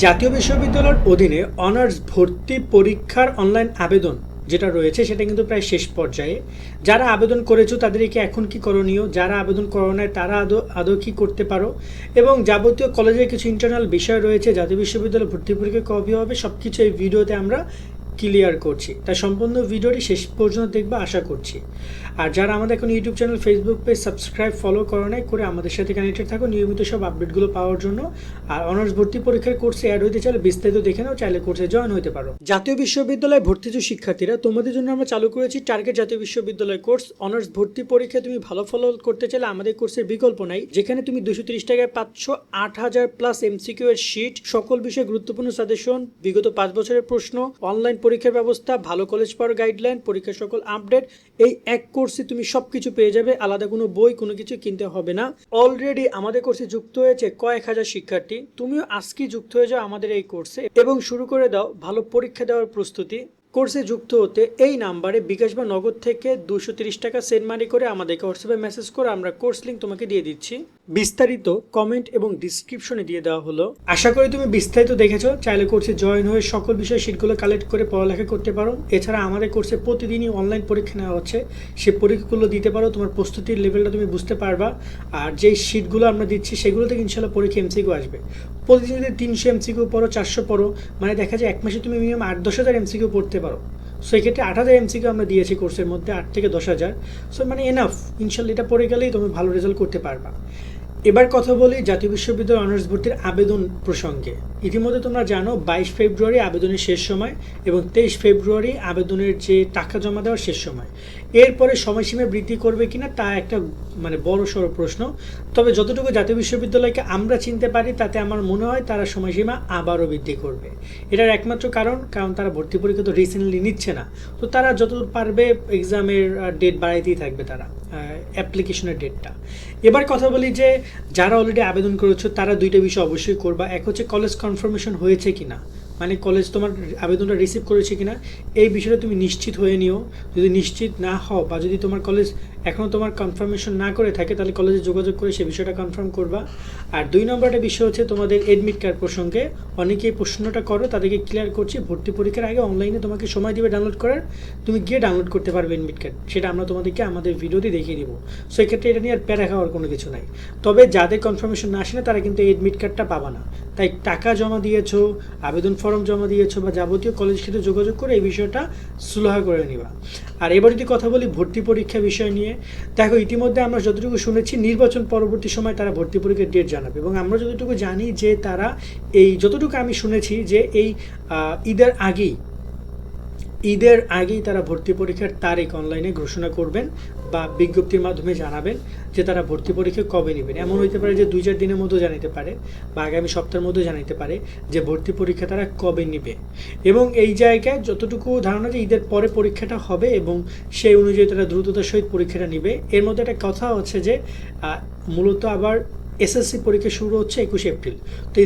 জাতীয় বিশ্ববিদ্যালয়ের অধীনে অনার্স ভর্তি পরীক্ষার অনলাইন আবেদন যেটা রয়েছে সেটা কিন্তু প্রায় শেষ পর্যায়ে। যারা আবেদন করেছো তাদেরকে এখন কি করণীয়, যারা আবেদন করো নাই তারা আদৌ কি করতে পারো, এবং যাবতীয় কলেজের কিছু ইন্টারনাল বিষয় রয়েছে, জাতীয় বিশ্ববিদ্যালয় ভর্তি পরীক্ষা কবে হবে সব কিছু এই ভিডিওতে আমরা ক্লিয়ার করছি। তাই সম্পূর্ণ ভিডিওটি শেষ পর্যন্ত দেখবা আশা করছি। আর যারা আমাদের এখন YouTube channel, Facebook page subscribe follow করো নাই, করে আমাদের সাথে কানেক্টেড থাকো নিয়মিত সব আপডেটগুলো পাওয়ার জন্য। আর অনার্স ভর্তি পরীক্ষার কোর্সে অ্যাড হতে চাইলে বিস্তারিত দেখে নাও, চাইলে কোর্সে জয়েন হতে পারো। জাতীয় বিশ্ববিদ্যালয়ে ভর্তিজ শিক্ষার্থীরা, তোমাদের জন্য আমরা চালু করেছি টার্গেট জাতীয় বিশ্ববিদ্যালয় কোর্স। অনার্স ভর্তি পরীক্ষায় তুমি ভালো ফলো করতে চাইলে আমাদের কোর্সের বিকল্প নাই, যেখানে তুমি 230 টাকায় পাচ্ছ 8000 প্লাস এমসিকিউ এর শিট, সকল বিষয়ে গুরুত্বপূর্ণ সাজেশন, বিগত 5 বছরের প্রশ্ন, অনলাইন পরীক্ষার ব্যবস্থা, ভালো কলেজ পাওয়ার গাইডলাইন, পরীক্ষার সকল আপডেট। এই এক কোর্সে তুমি সবকিছু পেয়ে যাবে, আলাদা কোনো বই কোনো কিছু কিনতে হবে না। অলরেডি আমাদের কোর্সে যুক্ত হয়েছে কয়েক হাজার শিক্ষার্থী, তুমিও আজকে যুক্ত হয়ে যাও আমাদের এই কোর্সে এবং শুরু করে দাও ভালো পরীক্ষা দেওয়ার প্রস্তুতি। কোর্সে যুক্ত হতে এই নাম্বারে বিকাশ বা নগদ থেকে 230 টাকা সেন্ড মানি করে আমাদেরকে হোয়াটসঅ্যাপে মেসেজ করে আমরা কোর্স লিঙ্ক তোমাকে দিয়ে দিচ্ছি। বিস্তারিত কমেন্ট এবং ডিসক্রিপশনে দিয়ে দেওয়া হলো। আশা করি তুমি বিস্তারিত দেখেছো। চাইলে কোর্সে জয়েন হয়ে সকল বিষয় শিটগুলো কালেক্ট করে পড়ালেখা করতে পারো। এছাড়া আমাদের কোর্সে প্রতিদিনই অনলাইন পরীক্ষা নেওয়া হচ্ছে, সে পরীক্ষাগুলো দিতে পারো, তোমার প্রস্তুতির লেভেলটা তুমি বুঝতে পারবা। আর যেই শিটগুলো আমরা দিচ্ছি সেগুলো থেকে ইনশাল্লাহ পরীক্ষা এমসিকিউ আসবে। প্রতিদিন যদি 300 এমসিকিউ পড়ো, 400 পড়ো, মানে দেখা যায় এক মাসে তুমি মিনিমাম 8-10 হাজার এমসিকিউ পড়তে পারো। সো এক্ষেত্রে 8000 এমসিকিউ আমরা দিয়েছি কোর্সের মধ্যে, 8 থেকে 10,000। সো মানে এনাফ, ইনশাল্লাহ এটা পড়ে গেলেই তুমি ভালো রেজাল্ট করতে পারবা। এবার কথা বলি জাতীয় বিশ্ববিদ্যালয় অনার্স ভর্তির আবেদন প্রসঙ্গে। ইতিমধ্যে তোমরা জানো 22 ফেব্রুয়ারি আবেদনের শেষ সময় এবং 23 ফেব্রুয়ারি আবেদনের যে টাকা জমা দেওয়ার শেষ সময়। এরপরে সময়সীমা বৃদ্ধি করবে কিনা তা একটা মানে বড় সড়ো প্রশ্ন। তবে যতটুকু জাতীয় বিশ্ববিদ্যালয়কে আমরা চিনতে পারি তাতে আমার মনে হয় তারা সময়সীমা আবারও বৃদ্ধি করবে। এটার একমাত্র কারণ তারা ভর্তি পরীক্ষা তো রিসেন্টলি নিচ্ছে না, তো তারা যতদূর পারবে এক্সামের ডেট বাড়াইতেই থাকবে, তারা অ্যাপ্লিকেশনের ডেটটা। এবার কথা বলি যে যারা অলরেডি আবেদন করেছো তারা দুইটা বিষয় অবশ্যই করবা। এক হচ্ছে কলেজ কনফার্মেশন হয়েছে কিনা, মানে কলেজ তোমার আবেদনটা রিসিভ করেছে কিনা এই বিষয়টা তুমি নিশ্চিত হয়ে নিও। যদি নিশ্চিত না হও বা যদি তোমার কলেজ এখনও তোমার কনফার্মেশন না করে থাকে তাহলে কলেজে যোগাযোগ করে সে বিষয়টা কনফার্ম করবা। আর 2 নম্বরটা বিষয় হচ্ছে তোমাদের এডমিট কার্ড প্রসঙ্গে অনেকেই প্রশ্নটা করো, তাদেরকে ক্লিয়ার করছি। ভর্তি পরীক্ষার আগে অনলাইনে তোমাকে সময় দিবে ডাউনলোড করার, তুমি গিয়ে ডাউনলোড করতে পারবে এডমিট কার্ড, সেটা আমরা তোমাদেরকে আমাদের ভিডিওতে দেখিয়ে দিব। সো এক্ষেত্রে এটা নিয়ে আর প্যারা খাওয়ার কোনো কিছু নাই। তবে যাদের কনফার্মেশন না আসে না তারা কিন্তু এডমিট কার্ডটা পাবা না। তাই টাকা জমা দিয়েছো, আবেদন ফর্ম জমা দিয়েছো বা যাবতীয় কলেজের সাথে যোগাযোগ করে এই বিষয়টা সুলহ করে নিবা। আর এবার যদি কথা বলি ভর্তি পরীক্ষা বিষয় নিয়ে, দেখো ইতিমধ্যে আমরা যতটুকু শুনেছি নির্বাচন পরবর্তী সময় তারা ভর্তি পরীক্ষার ডেট জানাবে, এবং আমরা যতটুকু জানি যে তারা যতটুকু আমি শুনেছি যে এই ঈদের আগেই তারা ভর্তি পরীক্ষার তারিখ অনলাইনে ঘোষণা করবেন বা বিজ্ঞপ্তির মাধ্যমে জানাবেন যে তারা ভর্তি পরীক্ষা কবে নেবেন। এমন হইতে পারে যে 2-4 দিনের মধ্যে জানাতে পারে বা আগামী সপ্তাহের মধ্যে জানাতে পারে যে ভর্তি পরীক্ষা তারা কবে নেবে। এবং এই জায়গায় যতটুকু ধারণা যে ঈদের পরে পরীক্ষাটা হবে এবং সেই অনুযায়ী তারা দ্রুততার সহিত পরীক্ষাটা নেবে। এর মধ্যে একটা কথা হচ্ছে যে মূলত আবার এসএসসি পরীক্ষা শুরু হচ্ছে 21 এপ্রিল। তো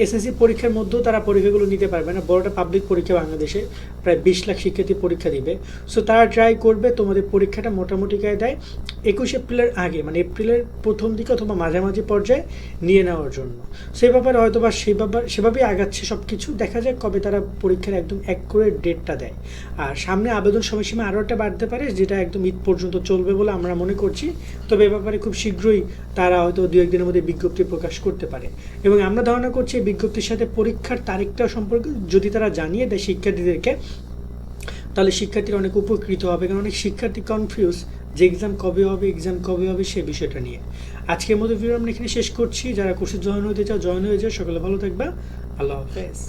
এসএসসি পরীক্ষার মধ্যেও তারা পরীক্ষাগুলো নিতে পারবে না, বড়টা পাবলিক পরীক্ষা, বাংলাদেশে প্রায় 20 লাখ শিক্ষার্থী পরীক্ষা দিবে। সো তারা ট্রাই করবে তোমাদের পরীক্ষাটা মোটামুটি দেয় 21 এপ্রিলের আগে, মানে এপ্রিলের প্রথম দিকে অথবা মাঝামাঝি পর্যায়ে নিয়ে নেওয়ার জন্য। সেই ব্যাপারে হয়তো বা সেভাবেই আগাচ্ছে সব কিছু। দেখা যায় কবে তারা পরীক্ষার একদম অ্যাকুরেট ডেটটা দেয়। আর সামনে আবেদন সময়সীমা আরও একটা বাড়তে পারে, যেটা একদম ঈদ পর্যন্ত চলবে বলে আমরা মনে করছি। তবে এ ব্যাপারে খুব শীঘ্রই তারা হয়তো 2-1 দিনের মধ্যে বিজ্ঞপ্তি প্রকাশ করতে পারে, এবং আমরা ধারণা করছি এই বিজ্ঞপ্তির সাথে পরীক্ষার তারিখটা সম্পর্কে যদি তারা জানিয়ে দেয় শিক্ষার্থীদেরকে, তাহলে শিক্ষার্থীরা অনেক উপকৃত হবে। কারণ অনেক শিক্ষার্থী কনফিউজ যে এক্সাম কবে হবে সে বিষয়টা নিয়ে। আজকের মতো ভিডিও আমরা এখানে শেষ করছি। যারা কোর্সে জয়েন হতে চাও জয়েন হয়ে যাও। সকলে ভালো থাকবা। আল্লাহ হাফেজ।